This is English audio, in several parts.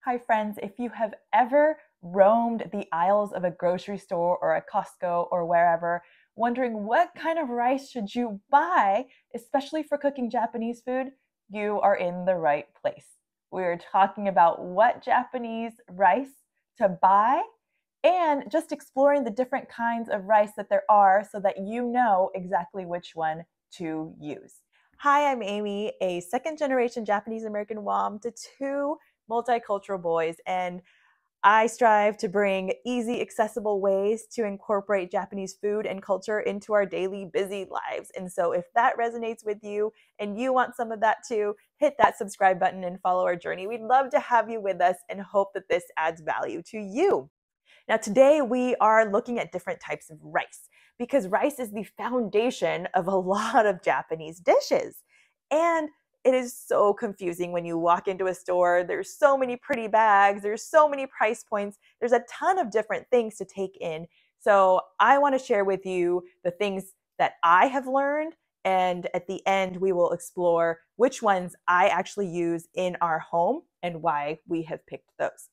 Hi friends, if you have ever roamed the aisles of a grocery store or a Costco or wherever, wondering what kind of rice should you buy, especially for cooking Japanese food, you are in the right place. We're talking about what Japanese rice to buy and just exploring the different kinds of rice that there are so that you know exactly which one to use. Hi, I'm Amy, a second generation Japanese American mom to two multicultural boys, and I strive to bring easy, accessible ways to incorporate Japanese food and culture into our daily busy lives. And so if that resonates with you and you want some of that too, hit that subscribe button and follow our journey. We'd love to have you with us and hope that this adds value to you. Now, today we are looking at different types of rice because rice is the foundation of a lot of Japanese dishes. And it is so confusing when you walk into a store. There's so many pretty bags. There's so many price points. There's a ton of different things to take in. So I want to share with you the things that I have learned. And at the end, we will explore which ones I actually use in our home and why we have picked those.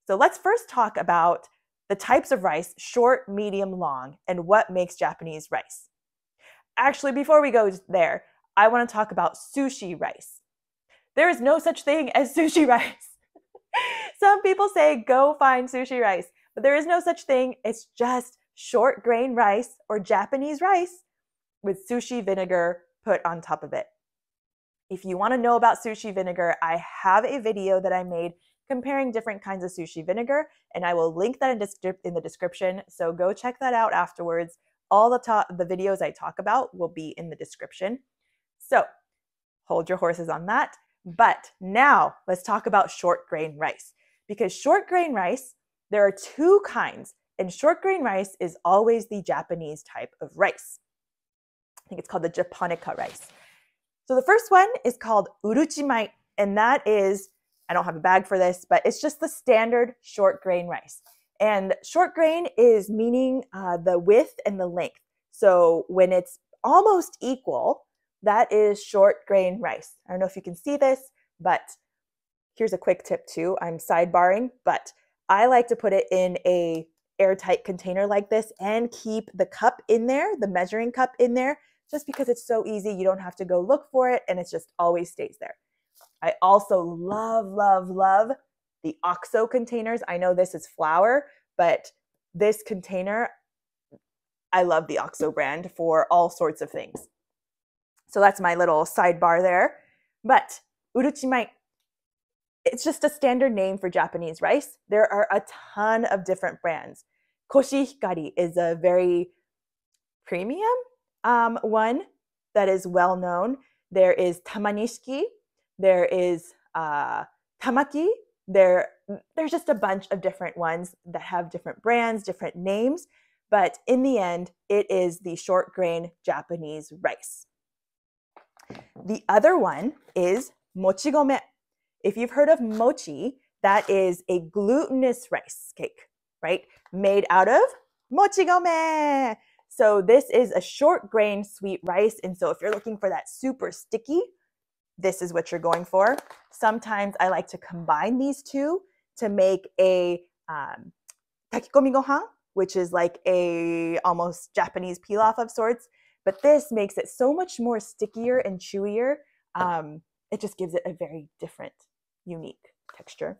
So let's first talk about the types of rice, short, medium, long, and what makes Japanese rice. Actually, before we go there, I want to talk about sushi rice. There is no such thing as sushi rice. Some people say go find sushi rice, but there is no such thing. It's just short grain rice or Japanese rice with sushi vinegar put on top of it. If you want to know about sushi vinegar, I have a video that I made comparing different kinds of sushi vinegar, and I will link that in the description, so go check that out afterwards. All the videos I talk about will be in the description. So hold your horses on that. But now let's talk about short grain rice, because short grain rice, there are two kinds, and short grain rice is always the Japanese type of rice. I think it's called the Japonica rice. So the first one is called uruchimai, and that is, I don't have a bag for this, but it's just the standard short grain rice. And short grain is meaning the width and the length. So when it's almost equal, that is short grain rice. I don't know if you can see this, but here's a quick tip too. I'm sidebarring, but I like to put it in a airtight container like this and keep the cup in there, the measuring cup in there, just because it's so easy. You don't have to go look for it, and it just always stays there. I also love, love, love the OXO containers. I know this is flour, but this container, I love the OXO brand for all sorts of things. So that's my little sidebar there. But uruchimai, it's just a standard name for Japanese rice. There are a ton of different brands. Koshihikari is a very premium one that is well known. There is Tamanishiki. There is Tamaki. There's just a bunch of different ones that have different brands, different names. But in the end, it is the short grain Japanese rice. The other one is mochigome. If you've heard of mochi, that is a glutinous rice cake, right? Made out of mochigome. So this is a short grain sweet rice. And so if you're looking for that super sticky, this is what you're going for. Sometimes I like to combine these two to make a takikomi gohan, which is like a almost Japanese pilaf of sorts. But this makes it so much more stickier and chewier. It just gives it a very different, unique texture.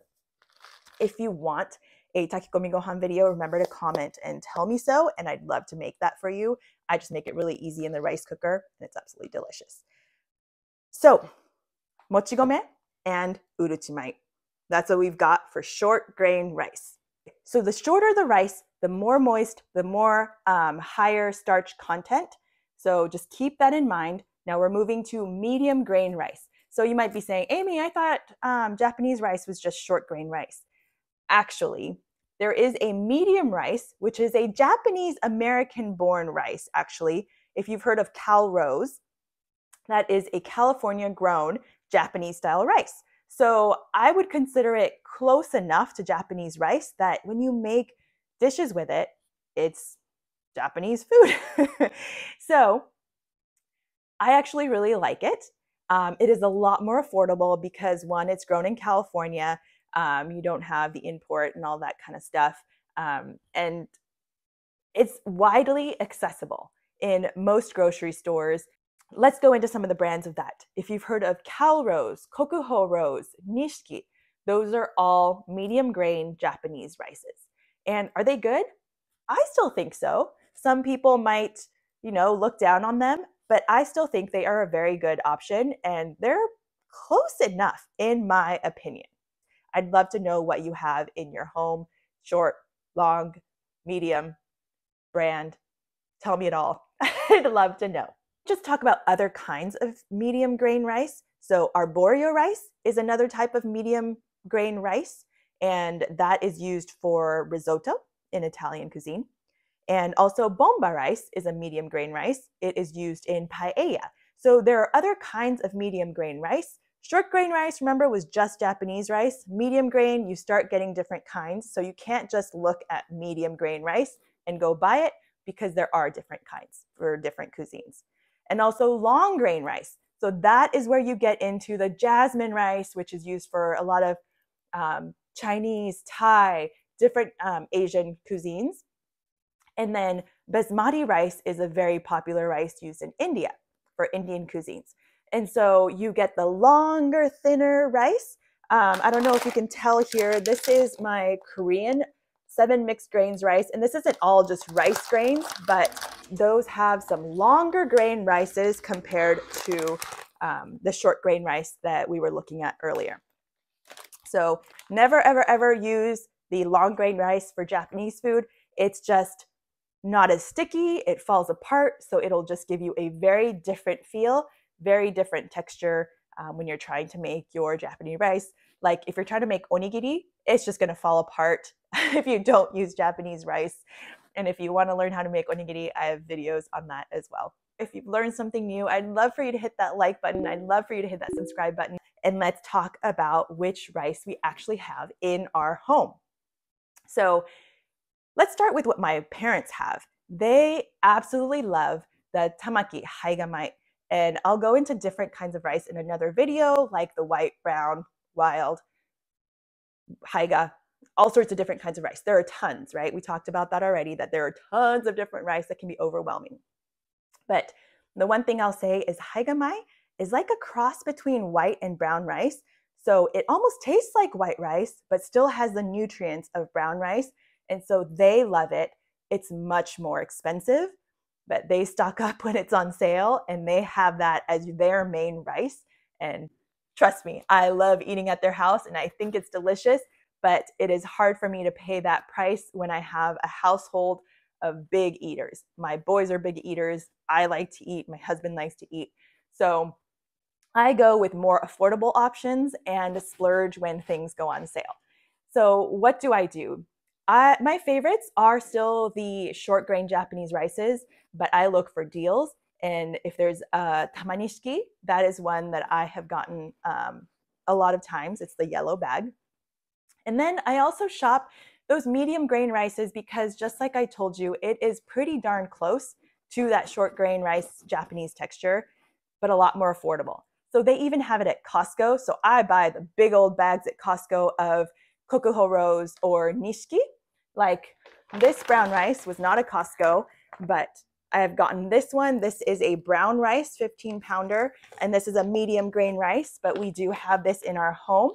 If you want a takikomi gohan video, remember to comment and tell me so, and I'd love to make that for you. I just make it really easy in the rice cooker, and it's absolutely delicious. So, mochigome and uruchimai. That's what we've got for short grain rice. So the shorter the rice, the more moist, the more higher starch content. So just keep that in mind. Now we're moving to medium grain rice. So you might be saying, Amy, I thought Japanese rice was just short grain rice. Actually, there is a medium rice, which is a Japanese American-born rice, actually. If you've heard of Calrose, that is a California-grown Japanese-style rice. So I would consider it close enough to Japanese rice that when you make dishes with it, it's Japanese food. So I actually really like it. It is a lot more affordable because, one, it's grown in California. You don't have the import and all that kind of stuff. And it's widely accessible in most grocery stores. Let's go into some of the brands of that. If you've heard of Calrose, Kokuho Rose, Nishiki, those are all medium grain Japanese rices. And are they good? I still think so. Some people might, look down on them, but I still think they are a very good option and they're close enough in my opinion. I'd love to know what you have in your home, short, long, medium, brand. Tell me it all. I'd love to know. Just talk about other kinds of medium grain rice. So arborio rice is another type of medium grain rice, and that is used for risotto in Italian cuisine. And also bomba rice is a medium grain rice. It is used in paella. So there are other kinds of medium grain rice. Short grain rice, remember, was just Japanese rice. Medium grain, you start getting different kinds. So you can't just look at medium grain rice and go buy it because there are different kinds for different cuisines. And also long grain rice. So that is where you get into the jasmine rice, which is used for a lot of Chinese, Thai, different Asian cuisines. And then basmati rice is a very popular rice used in India for Indian cuisines. And so you get the longer, thinner rice. I don't know if you can tell here, this is my Korean 7 mixed grains rice. And this isn't all just rice grains, but those have some longer grain rices compared to the short grain rice that we were looking at earlier. So never, ever, ever use the long grain rice for Japanese food. It's just not as sticky, it falls apart, so it'll just give you a very different feel, very different texture when you're trying to make your Japanese rice. Like if you're trying to make onigiri, it's just gonna fall apart if you don't use Japanese rice. And if you wanna learn how to make onigiri, I have videos on that as well. If you've learned something new, I'd love for you to hit that like button. I'd love for you to hit that subscribe button. And let's talk about which rice we actually have in our home. So let's start with what my parents have. They absolutely love the tamaki, haigamai. And I'll go into different kinds of rice in another video, like the white, brown, wild, haiga, all sorts of different kinds of rice. There are tons, right? We talked about that already, that there are tons of different rice that can be overwhelming. But the one thing I'll say is haigamai is like a cross between white and brown rice. So it almost tastes like white rice, but still has the nutrients of brown rice. And so they love it. It's much more expensive, but they stock up when it's on sale and they have that as their main rice. And trust me, I love eating at their house and I think it's delicious, but it is hard for me to pay that price when I have a household of big eaters. My boys are big eaters. I like to eat. My husband likes to eat. So I go with more affordable options and splurge when things go on sale. So what do I do? My favorites are still the short grain Japanese rices, but I look for deals. And if there's a tamanishiki, that is one that I have gotten a lot of times. It's the yellow bag. And then I also shop those medium grain rices because just like I told you, it is pretty darn close to that short grain rice Japanese texture, but a lot more affordable. So they even have it at Costco. So I buy the big old bags at Costco of Kokuho Rose or Nishiki. Like this brown rice was not a Costco, but I have gotten this one. This is a brown rice 15 pounder, and this is a medium grain rice, but we do have this in our home.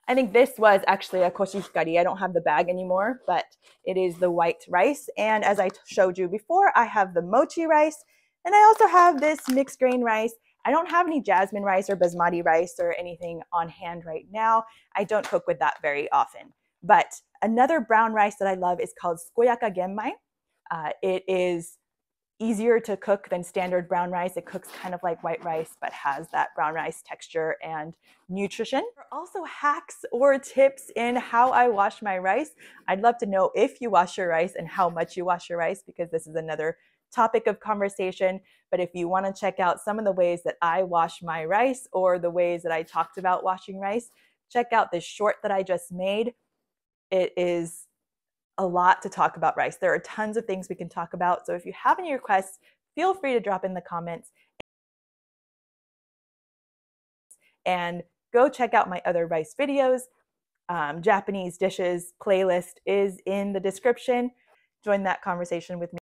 I think this was actually a koshihikari. I don't have the bag anymore, but it is the white rice. And as I showed you before, I have the mochi rice, and I also have this mixed grain rice. I don't have any jasmine rice or basmati rice or anything on hand right now. I don't cook with that very often. But another brown rice that I love is called tsukoyaka genmai. It is easier to cook than standard brown rice. It cooks kind of like white rice, but has that brown rice texture and nutrition. There are also hacks or tips in how I wash my rice. I'd love to know if you wash your rice and how much you wash your rice, because this is another topic of conversation. But if you want to check out some of the ways that I wash my rice or the ways that I talked about washing rice, check out this short that I just made. It is a lot to talk about rice. There are tons of things we can talk about. So if you have any requests, feel free to drop in the comments. And go check out my other rice videos. Japanese dishes playlist is in the description. Join that conversation with me.